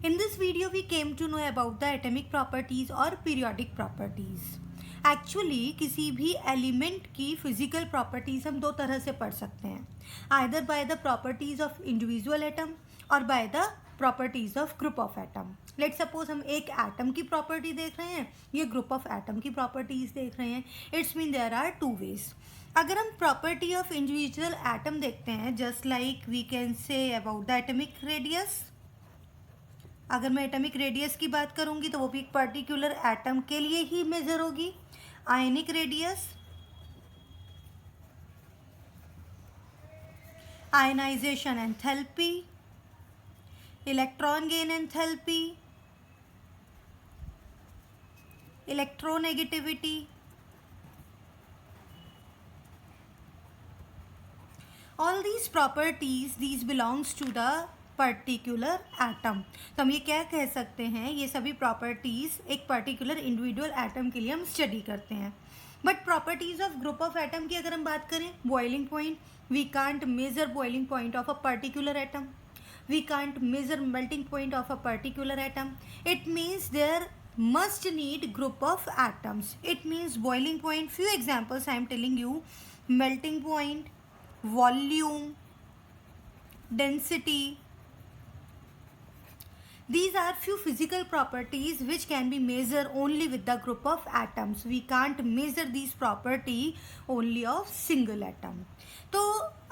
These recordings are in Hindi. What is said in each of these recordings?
In this video, we came to know about the atomic properties और periodic properties. Actually, किसी भी element की physical properties हम दो तरह से पढ़ सकते हैं, either by the properties of individual atom और by the properties of group of atom. Let's suppose हम एक atom की property देख रहे हैं, ये group of atom की properties देख रहे हैं. It's mean there are two ways. अगर हम property of individual atom देखते हैं, just like we can say about the atomic radius. अगर मैं एटॉमिक रेडियस की बात करूंगी तो वो भी एक पर्टिकुलर एटम के लिए ही मेजर होगी. Ionic radius, ionisation enthalpy, electron gain enthalpy, electronegativity, all these properties these belongs to the particular atom. तो हम ये क्या कह सकते हैं, ये सभी प्रॉपर्टीज़ एक पर्टिकुलर इंडिविजुअल एटम के लिए हम स्टडी करते हैं. But properties of group of atom की अगर हम बात करें, boiling point, we can't measure boiling point of a particular atom, we can't measure melting point of a particular atom. It means there must need group of atoms. It means boiling point, few examples I am telling you: melting point, volume, density. These are few physical properties which can be measured only with the group of atoms. We can't measure these property only of single atom. तो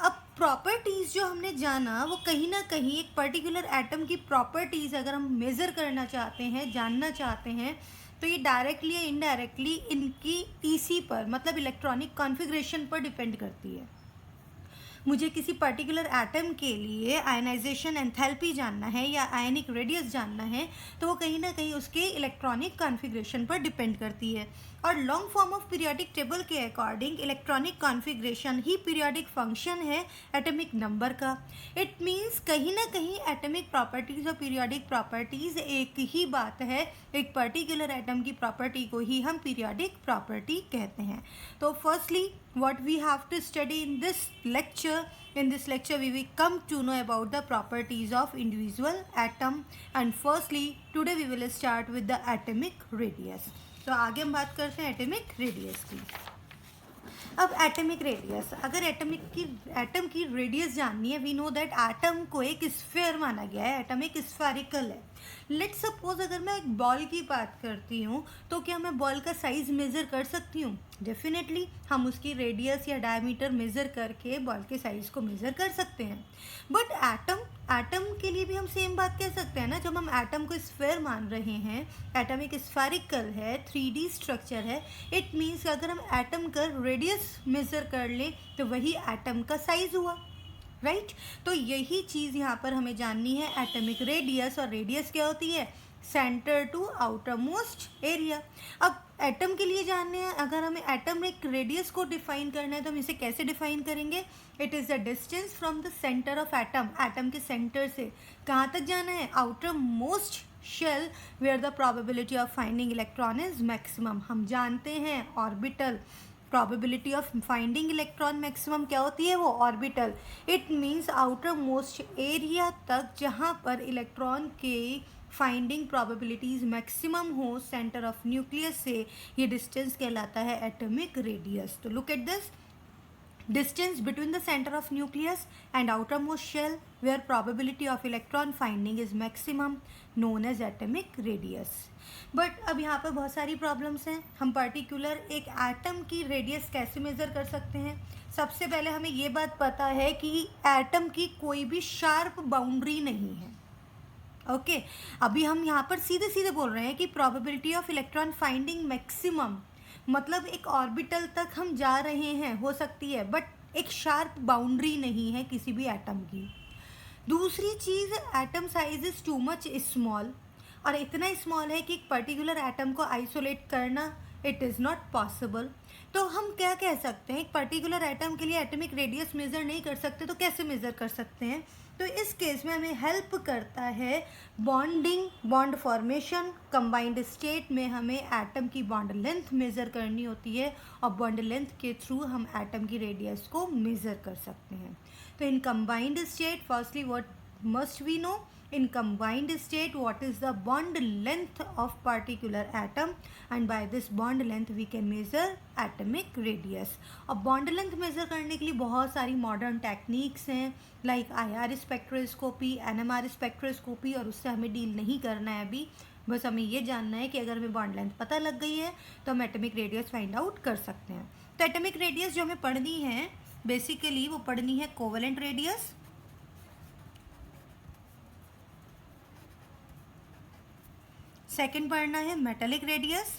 अब प्रॉपर्टीज़ जो हमने जाना वो कहीं ना कहीं एक पर्टिकुलर एटम की प्रॉपर्टीज़ अगर हम मेज़र करना चाहते हैं, जानना चाहते हैं, तो ये डायरेक्टली या इनडायरेक्टली इनकी ईसी पर, मतलब इलेक्ट्रॉनिक कॉन्फ़िगरेशन पर डिपेंड करती है. मुझे किसी पर्टिकुलर एटम के लिए आयनाइजेशन एंथैल्पी जानना है या आयनिक रेडियस जानना है, तो वो कहीं ना कहीं उसके इलेक्ट्रॉनिक कॉन्फ़िगरेशन पर डिपेंड करती है. और long form of periodic table के अकॉर्डिंग इलेक्ट्रॉनिक कॉन्फ़िगरेशन ही पीरियोडिक फंक्शन है एटॉमिक नंबर का. इट मीन्स कहीं ना कहीं एटॉमिक प्रॉपर्टीज़ और पीरियोडिक प्रॉपर्टीज़ एक ही बात है. एक पर्टिकुलर एटम की प्रॉपर्टी को ही हम पीरियोडिक प्रॉपर्टी कहते हैं. तो firstly what we have to study in this lecture we will come to know about the properties of individual atom. And firstly today we will start with the atomic radius. तो आगे हम बात करते हैं एटॉमिक रेडियस की. अब एटॉमिक रेडियस, अगर एटम की रेडियस जाननी है, वी नो दैट एटम को एक स्फीयर माना गया है, एटम एक स्फेरिकल है. लेट्स सपोज अगर मैं एक बॉल की बात करती हूँ तो क्या मैं बॉल का साइज़ मेज़र कर सकती हूँ? डेफिनेटली हम उसकी रेडियस या डायमीटर मेज़र करके बॉल के साइज़ को मेज़र कर सकते हैं. बट एटम के लिए भी हम सेम बात कह सकते हैं ना. जब हम एटम को स्फीयर मान रहे हैं, एटम एक स्फेरिकल है, 3D स्ट्रक्चर है, इट मीन्स अगर हम एटम का रेडियस मेज़र कर लें तो वही एटम का साइज़ हुआ, राइट. तो यही चीज़ यहाँ पर हमें जाननी है, एटॉमिक रेडियस. और रेडियस क्या होती है? Centre to outer most area. अब एटम के लिए जानने हैं, अगर हमें एटम एक रेडियस को डिफाइन करना है तो हम इसे कैसे डिफाइन करेंगे? It is the distance from the centre of atom. Atom के सेंटर से कहाँ तक जाना है? Outer most shell where the probability of finding electron is maximum. हम जानते हैं orbital, probability of finding electron maximum क्या होती है? वो orbital. It means outer most area तक जहाँ पर इलेक्ट्रॉन के फाइंडिंग प्रोबेबिलिटीज़ मैक्सिमम हो सेंटर ऑफ न्यूक्लियस से, ये डिस्टेंस कहलाता है एटॉमिक रेडियस. तो look at this, distance between the center of nucleus and outermost shell where probability of electron finding is maximum known as atomic radius. But अब यहाँ पर बहुत सारी प्रॉब्लम्स हैं. हम पर्टिकुलर एक एटम की रेडियस कैसे मेज़र कर सकते हैं? सबसे पहले हमें ये बात पता है कि एटम की कोई भी शार्प बाउंड्री नहीं है. ओके अभी हम यहाँ पर सीधे सीधे बोल रहे हैं कि probability of electron finding maximum, मतलब एक ऑर्बिटल तक हम जा रहे हैं, हो सकती है, बट एक शार्प बाउंड्री नहीं है किसी भी एटम की. दूसरी चीज़, atom size is too much small, और इतना स्मॉल है कि एक पर्टिकुलर एटम को आइसोलेट करना इट इज़ नॉट पॉसिबल. तो हम क्या कह सकते हैं, एक पर्टिकुलर एटम के लिए एटॉमिक रेडियस मेज़र नहीं कर सकते, तो कैसे मेज़र कर सकते हैं? तो इस केस में हमें हेल्प करता है bonding, bond formation. Combined state में हमें एटम की बॉन्ड लेंथ मेज़र करनी होती है और बॉन्ड लेंथ के थ्रू हम एटम की रेडियस को मेज़र कर सकते हैं. तो in combined state firstly what must we know, in combined state what is the bond length of particular atom, and by this bond length we can measure atomic radius. अब bond length measure करने के लिए बहुत सारी modern techniques हैं like IR spectroscopy, NMR spectroscopy, और उससे हमें डील नहीं करना है अभी. बस हमें ये जानना है कि अगर हमें बॉन्ड लेंथ पता लग गई है तो हम एटॉमिक रेडियस फाइंड आउट कर सकते हैं. तो एटॉमिक रेडियस जो हमें पढ़नी है बेसिकली वो पढ़नी है कोवेलेंट रेडियस, सेकंड पढ़ना है मेटेलिक रेडियस,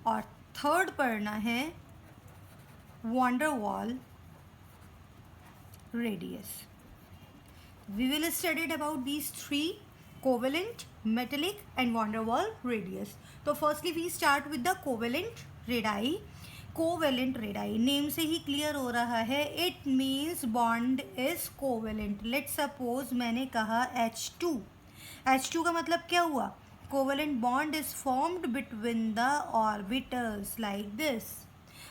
और थर्ड पढ़ना है van der Waals radius. We will study about these three: covalent, metallic and van der Waal radius. तो firstly we start with the covalent radii. Covalent radii name से ही clear हो रहा है, it means bond is covalent. Let's suppose मैंने कहा H2. H2 का मतलब क्या हुआ? Covalent bond is formed between the orbitals like this.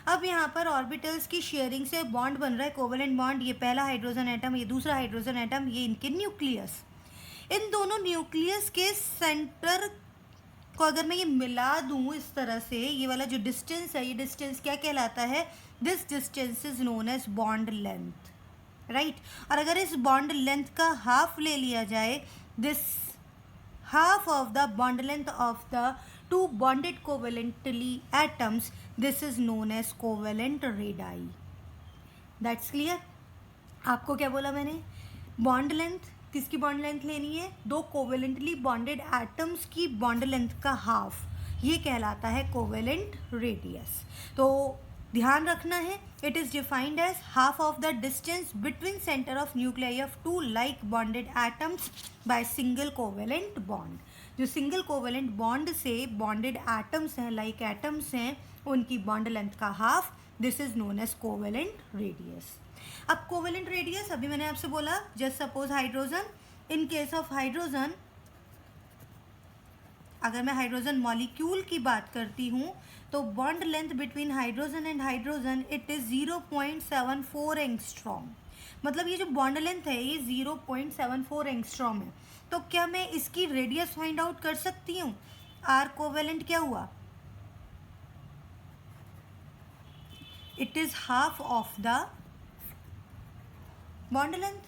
अब यहाँ पर ऑर्बिटल्स की शेयरिंग से बॉन्ड बन रहा है कोवेलेंट बॉन्ड. ये पहला हाइड्रोजन एटम, ये दूसरा हाइड्रोजन एटम, ये इनके न्यूक्लियस. इन दोनों न्यूक्लियस के सेंटर को अगर मैं ये मिला दूँ इस तरह से, ये वाला जो डिस्टेंस है, ये डिस्टेंस क्या कहलाता है? This distance is known as bond length, right. और अगर इस बॉन्ड लेंथ का हाफ ले लिया जाए, this half of the bond length of the two bonded covalently atoms, this is known as covalent radii. That's clear? आपको क्या बोला मैंने? बॉन्ड लेंथ, किसकी बॉन्ड लेंथ लेनी है? दो कोवेलेंटली बॉन्डेड एटम्स की बॉन्ड लेंथ का हाफ, ये कहलाता है कोवेलेंट रेडियस. तो ध्यान रखना है, it is defined as half of the distance between centre of nuclei of two like bonded atoms by single covalent bond. जो सिंगल कोवेलेंट बॉन्ड से बॉन्डेड एटम्स हैं, लाइक एटम्स हैं, उनकी बॉन्ड लेंथ का half, this is known as covalent radius. अब कोवेलेंट रेडियस, अभी मैंने आपसे बोला just suppose hydrogen, in case of hydrogen, अगर मैं हाइड्रोजन मॉलिक्यूल की बात करती हूँ तो bond length between hydrogen and hydrogen it is 0.74 angstrom. मतलब ये जो बॉन्ड लेंथ है ये 0.74 एंगस्ट्रॉम है. तो क्या मैं इसकी रेडियस फाइंड आउट कर सकती हूँ? आर कोवेलेंट क्या हुआ? It is half of the bond length.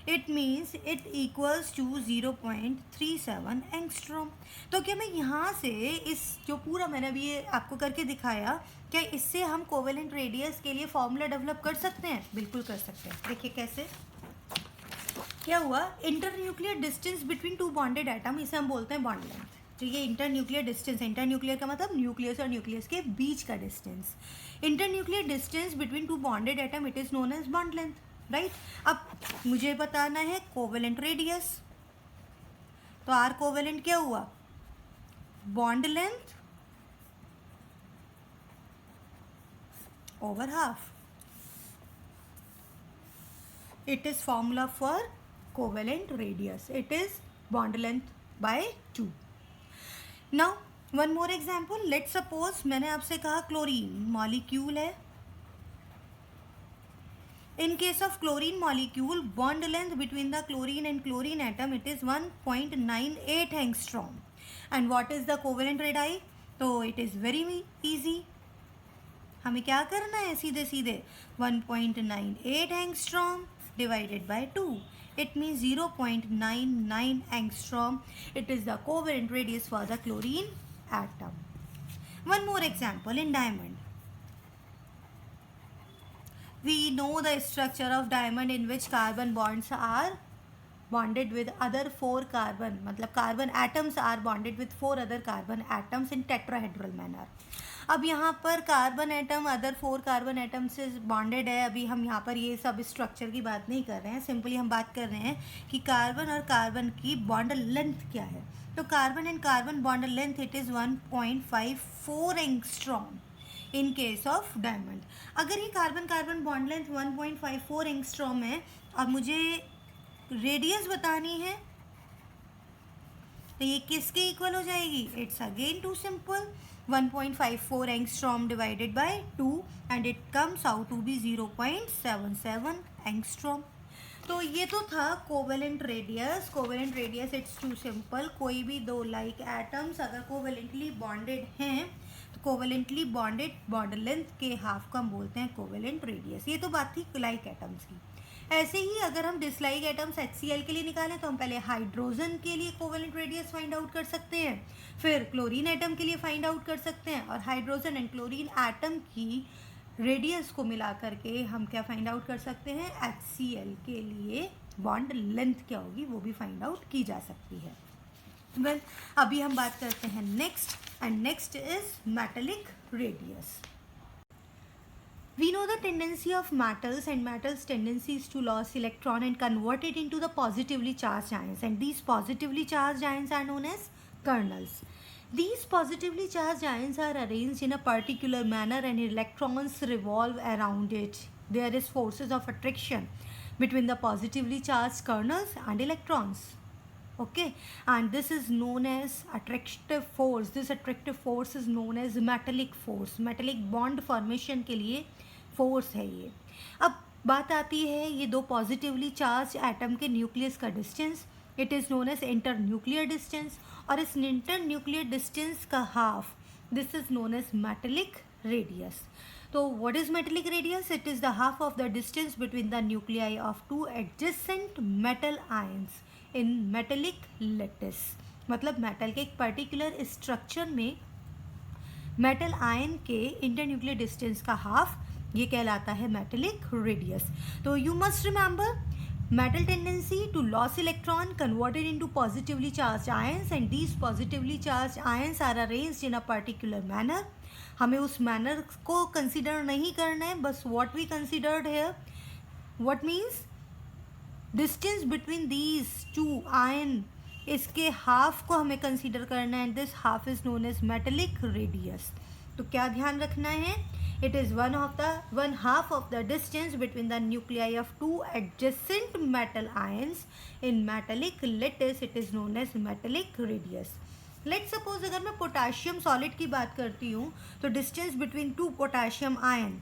It means it equals to 0.37 angstrom. तो क्या मैं यहाँ से इस जो पूरा मैंने अभी ये आपको करके दिखाया, क्या इससे हम कोवेलेंट रेडियस के लिए फॉर्मूला डेवलप कर सकते हैं? बिल्कुल कर सकते हैं. देखिए कैसे. क्या हुआ? Inter nuclear distance between two bonded atom, इसे हम बोलते हैं बॉन्ड लेंथ. तो ये inter nuclear distance, inter nuclear का मतलब न्यूक्लियस और न्यूक्लियस के बीच का distance. Inter nuclear distance between two bonded atom it is known as bond length, right. अब मुझे बताना है कोवेलेंट रेडियस. तो आर कोवेलेंट क्या हुआ? Bond length over half. It is formula for covalent radius, it is bond length bye 2. Now one more example. Let's suppose मैंने आपसे कहा क्लोरीन मॉलिक्यूल है. In case of chlorine molecule, bond length between the chlorine and chlorine atom it is 1.98 angstrom. And what is the covalent radii? तो it is very easy. हमें क्या करना है? सीधे सीधे 1.98 angstrom divided by 2. It means 0.99 angstrom. It is the covalent radius for the chlorine atom. One more example in diamond. We know the structure of diamond in which carbon bonds are bonded with other 4 carbon, मतलब carbon atoms are bonded with 4 other carbon atoms in tetrahedral manner. अब यहाँ पर carbon atom other 4 carbon atom से बॉन्डेड है. अभी हम यहाँ पर ये सब स्ट्रक्चर की बात नहीं कर रहे हैं, सिंपली हम बात कर रहे हैं कि कार्बन और कार्बन की बॉन्ड लेंथ क्या है. तो carbon and carbon bond length it is 1.54 angstrom in case of diamond. अगर ये carbon carbon bond length 1.54 angstrom है और मुझे रेडियस बतानी है तो ये किसके इक्वल हो जाएगी? It's again too simple. 1.54 angstrom divided by 2 and it comes out to be 0.77 angstrom. तो ये तो था covalent radius. Covalent radius it's too simple. कोई भी दो लाइक एटम्स अगर कोवेलेंटली बॉन्डेड हैं तो कोवेलेंटली बॉन्डेड बॉन्ड लेंथ के हाफ को हम बोलते हैं कोवेलेंट रेडियस. ये तो बात थी लाइक एटम्स की. ऐसे ही अगर हम डिसलाइक एटम्स HCl के लिए निकालें तो हम पहले हाइड्रोजन के लिए कोवेलेंट रेडियस फाइंड आउट कर सकते हैं, फिर क्लोरीन एटम के लिए फाइंड आउट कर सकते हैं, और हाइड्रोजन एंड क्लोरीन एटम की रेडियस को मिला करके हम क्या फाइंड आउट कर सकते हैं, HCl के लिए बॉन्ड लेंथ क्या होगी वो भी फाइंड आउट की जा सकती है. वेल अभी हम बात करते हैं next, and next is metallic radius. We know the tendency of metals and metals tendencies to lose electron and convert it into the positively charged ions, and these positively charged ions are known as kernels. These positively charged ions are arranged in a particular manner and electrons revolve around it. There is forces of attraction between the positively charged kernels and electrons. Okay, and this is known as attractive force. This attractive force is known as metallic force. Metallic bond formation के लिए फोर्स है ये. अब बात आती है ये दो पॉजिटिवली चार्ज एटम के न्यूक्लियस का distance. It is known as inter nuclear distance, और इस इंटर न्यूक्लियर डिस्टेंस का half this is known as metallic radius. तो what is metallic radius? It is the half of the distance between the nuclei of two adjacent metal ions in metallic lattice. मतलब मेटल के एक पर्टिकुलर स्ट्रक्चर में मेटल आयन के इंटरन्यूक्लियर डिस्टेंस का हाफ ये कहलाता है मेटेलिक रेडियस. तो you must remember metal tendency to loss electron converted into positively charge ions, and these positively charge ions are arranged in a particular manner. हमें उस मैनर को कंसिडर नहीं करना है, बस what we considered here, what means distance between these two ion, इसके हाफ को हमें कंसिडर करना है, and this half is known as metallic radius. तो क्या ध्यान रखना है? It is one half of the distance between the nuclei of two adjacent metal ions in metallic lattice. It is known as metallic radius. Let's suppose अगर मैं पोटाशियम सॉलिड की बात करती हूँ तो distance between to potassium ion,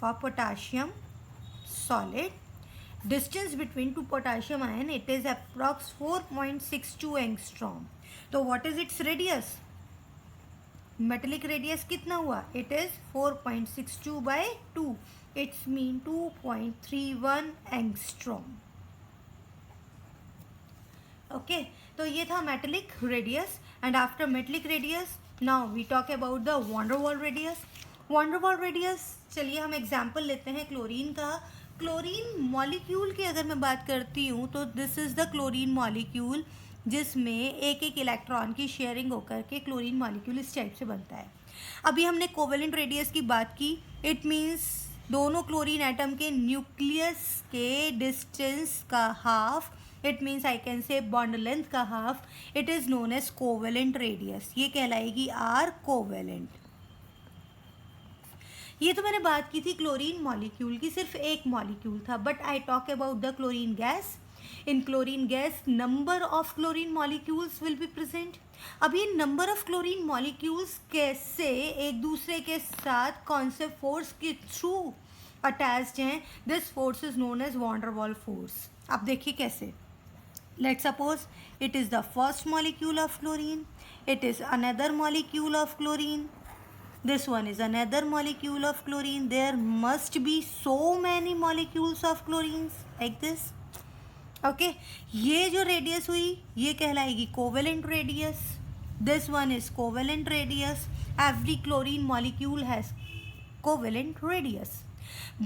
for potassium solid distance between two potassium ion it is approx 4.62 angstrom. तो what is its radius? metallic radius कितना हुआ? it is 4.62 by 2. it's mean 2.31 angstrom. okay, तो ये था metallic radius. and after metallic radius now we talk about the van der Waals radius. van der Waals radius चलिए हम एग्जाम्पल लेते हैं क्लोरीन का. क्लोरीन मॉलिक्यूल की अगर मैं बात करती हूँ तो this is the chlorine molecule जिसमें एक एक इलेक्ट्रॉन की शेयरिंग होकर के क्लोरीन मॉलिक्यूल इस टाइप से बनता है. अभी हमने कोवेलेंट रेडियस की बात की. इट मीन्स दोनों क्लोरीन एटम के न्यूक्लियस के डिस्टेंस का half, it means I can say bond length का half, it is known as covalent radius. ये कहलाएगी आर कोवेलेंट. ये तो मैंने बात की थी क्लोरीन मॉलिक्यूल की, सिर्फ एक मॉलिक्यूल था. But I talk about the chlorine gas. In chlorine gas number of chlorine molecules will be present. अब ये नंबर ऑफ क्लोरीन मॉलिक्यूल्स कैसे एक दूसरे के साथ कौन से फोर्स के थ्रू अटैच्ड हैं? This force is known as van der Waals force. अब देखिए कैसे. Let's suppose it is the first molecule of chlorine, it is another molecule of chlorine, this one is another molecule of chlorine. There must be so many molecules of chlorines like this. okay, ये जो रेडियस हुई ये कहलाएगी covalent radius. this one is covalent radius. every chlorine molecule has covalent radius.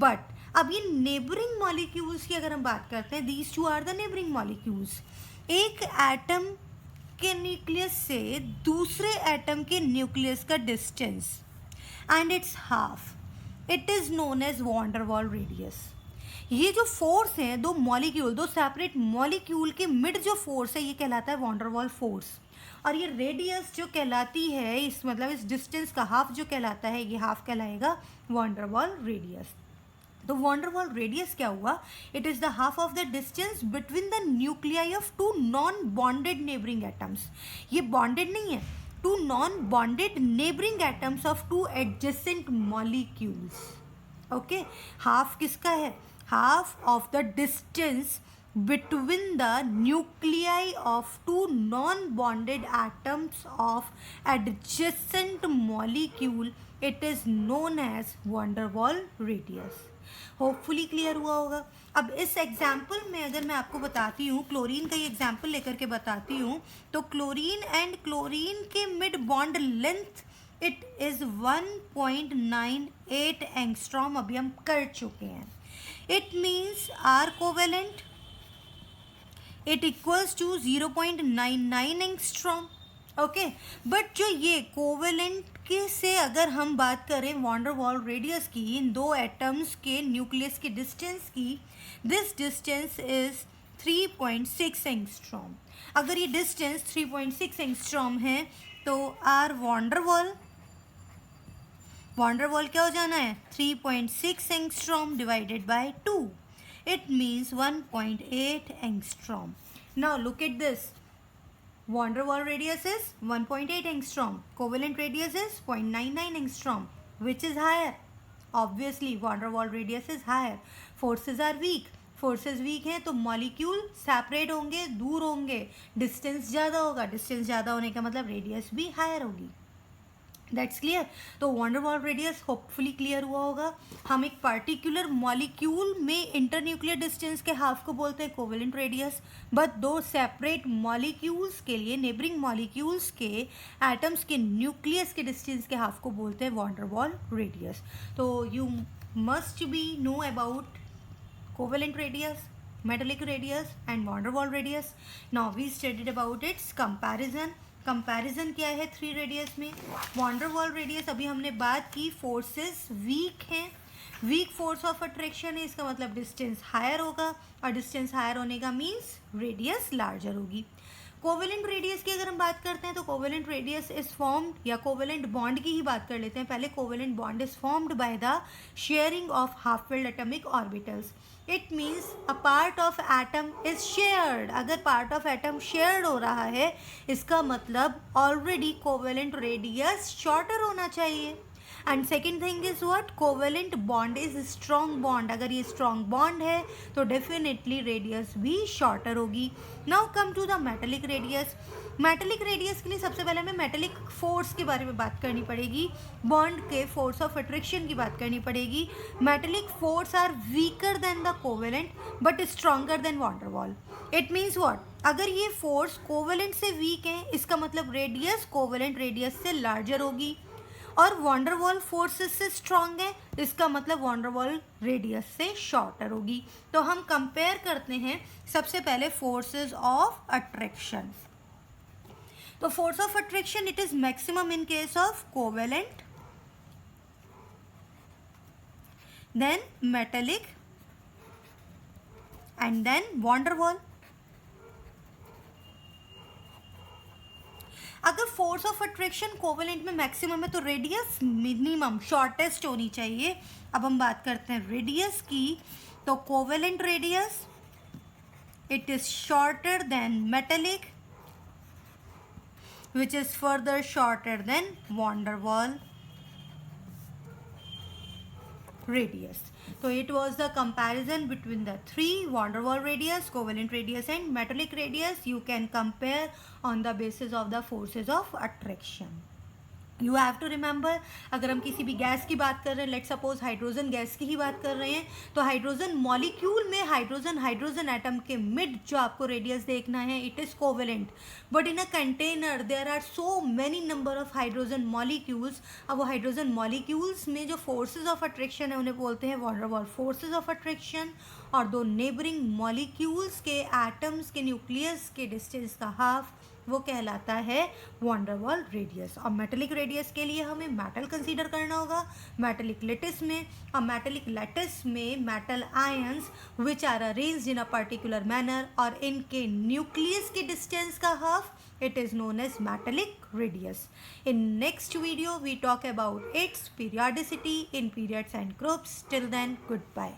but अब ये नेबरिंग मॉलिक्यूल्स की अगर हम बात करते हैं, these two are the neighboring molecules. एक एटम के न्यूक्लियस से दूसरे एटम के न्यूक्लियस का distance and its half, it is known as van der Waals radius. ये जो फोर्स है दो मॉलिक्यूल, दो सेपरेट मॉलिक्यूल के मिड जो फोर्स है ये कहलाता है van der Waals फोर्स. और ये रेडियस जो कहलाती है इस मतलब इस डिस्टेंस का हाफ जो कहलाता है ये हाफ कहलाएगा van der Waals रेडियस. तो van der Waals रेडियस क्या हुआ? It is the half of the distance between the nuclei of two non bonded neighbouring atoms. ये बॉन्डेड नहीं है, two non-bonded neighboring atoms of two adjacent molecules. Okay, half किसका है? Half of the distance between the nuclei of two non-bonded atoms of adjacent molecule, it is known as van der Waal radius. Hopefully clear हुआ होगा. अब इस एग्जाम्पल में अगर मैं आपको बताती हूँ, क्लोरीन का ही एग्जाम्पल लेकर के बताती हूँ, तो क्लोरीन एंड क्लोरीन के mid bond length it is 1.98 angstrom अभी हम कर चुके हैं. It means R covalent it equals to 0.99 angstrom. Okay, but जो ये कोवेलेंट के से अगर हम बात करें van der Waal रेडियस की, इन दो एटम्स के न्यूक्लियस की डिस्टेंस की, दिस डिस्टेंस इज 3.6 एंगस्ट्रॉम. अगर ये डिस्टेंस 3.6 एंगस्ट्रॉम है तो आर van der Waal क्या हो जाना है? 3.6 angstrom divided by 2. It means 1.8 angstrom. Now look at this. Van der Waal radius is 1.8 angstrom. Covalent radius is 0.99 angstrom. Which is higher? Obviously, van der Waal radius is higher. Forces are weak. Forces weak हैं तो मॉलिक्यूल सेपरेट होंगे, दूर होंगे, डिस्टेंस ज़्यादा होगा. डिस्टेंस ज़्यादा होने का मतलब रेडियस भी हायर होगी. That's clear. तो van der Waal radius hopefully clear हुआ होगा. हम एक पर्टिकुलर मॉलिक्यूल में इंटरन्यूक्लियर डिस्टेंस के हाफ को बोलते हैं कोवेलेंट रेडियस, बट दो सेपरेट मॉलिक्यूल्स के लिए, नेबरिंग मॉलिक्यूल्स के एटम्स के न्यूक्लियस के डिस्टेंस के हाफ को बोलते हैं van der Waal रेडियस. तो you must be know about covalent radius, metallic radius and van der Waal radius. Now we studied about it's comparison. Comparison क्या है 3 रेडियस में? van der Waal रेडियस अभी हमने बात की, फोर्सेस वीक हैं, वीक फोर्स ऑफ अट्रैक्शन है, इसका मतलब डिस्टेंस हायर होगा, और डिस्टेंस हायर होने का मीन्स रेडियस लार्जर होगी. कोवेलेंट रेडियस की अगर हम बात करते हैं तो कोवेलेंट रेडियस इज फॉर्म्ड, या कोवेलेंट बॉन्ड की ही बात कर लेते हैं पहले. Covalent bond is formed by the sharing of half filled atomic orbitals. It means a part of atom is shared. अगर पार्ट ऑफ एटम शेयर्ड हो रहा है, इसका मतलब ऑलरेडी कोवेलेंट रेडियस शॉर्टर होना चाहिए. And second thing is what? Covalent bond is strong bond. अगर ये स्ट्रॉन्ग बॉन्ड है तो डेफिनेटली रेडियस भी शॉर्टर होगी. Now come to the metallic radius. Metallic radius के लिए सबसे पहले हमें मेटालिक फोर्स के बारे में बात करनी पड़ेगी, बॉन्ड के फोर्स ऑफ अट्रैक्शन की बात करनी पड़ेगी. Metallic force are weaker than the covalent but stronger than van der Waal. It means what? अगर ये फोर्स कोवेलेंट से वीक है, इसका मतलब रेडियस कोवेलेंट रेडियस से लार्जर होगी, और van der Waal फोर्सेस से स्ट्रॉन्ग है, इसका मतलब van der Waal रेडियस से शॉर्टर होगी. तो हम कंपेयर करते हैं सबसे पहले फोर्सेस ऑफ अट्रैक्शन. तो force of attraction it is maximum in case of covalent, then metallic and then van der Waal. अगर फोर्स ऑफ अट्रैक्शन कोवेलेंट में मैक्सिमम है तो रेडियस मिनिमम शॉर्टेस्ट होनी चाहिए. अब हम बात करते हैं रेडियस की. तो covalent radius it is shorter than metallic which is further shorter than van der Waal radius. So it was the comparison between the 3 van der Waal radius, covalent radius and metallic radius. You can compare on the basis of the forces of attraction. You have to remember, अगर हम किसी भी गैस की बात कर रहे हैं, लेट सपोज हाइड्रोजन गैस की ही बात कर रहे हैं, तो हाइड्रोजन मॉलिक्यूल में हाइड्रोजन एटम के मिड जो आपको रेडियस देखना है it is covalent. But in a container there are so many number of hydrogen molecules. अब वो हाइड्रोजन मॉलिक्यूल्स में जो फोर्सेज ऑफ अट्रैक्शन है उन्हें बोलते हैं van der Waal forces of attraction, और दो नेबरिंग मॉलिक्यूल्स के एटम्स के न्यूक्लियस के डिस्टेंस का हाफ वो कहलाता है van der Waal रेडियस. और मेटालिक रेडियस के लिए हमें मेटल कंसीडर करना होगा मेटालिक लैटिस में, और मेटालिक लैटिस में metal ions which are arranged in a particular manner, और इनके न्यूक्लियस के डिस्टेंस का half it is known as metallic radius. In next video we talk about its periodicity in periods and groups. Till then, goodbye.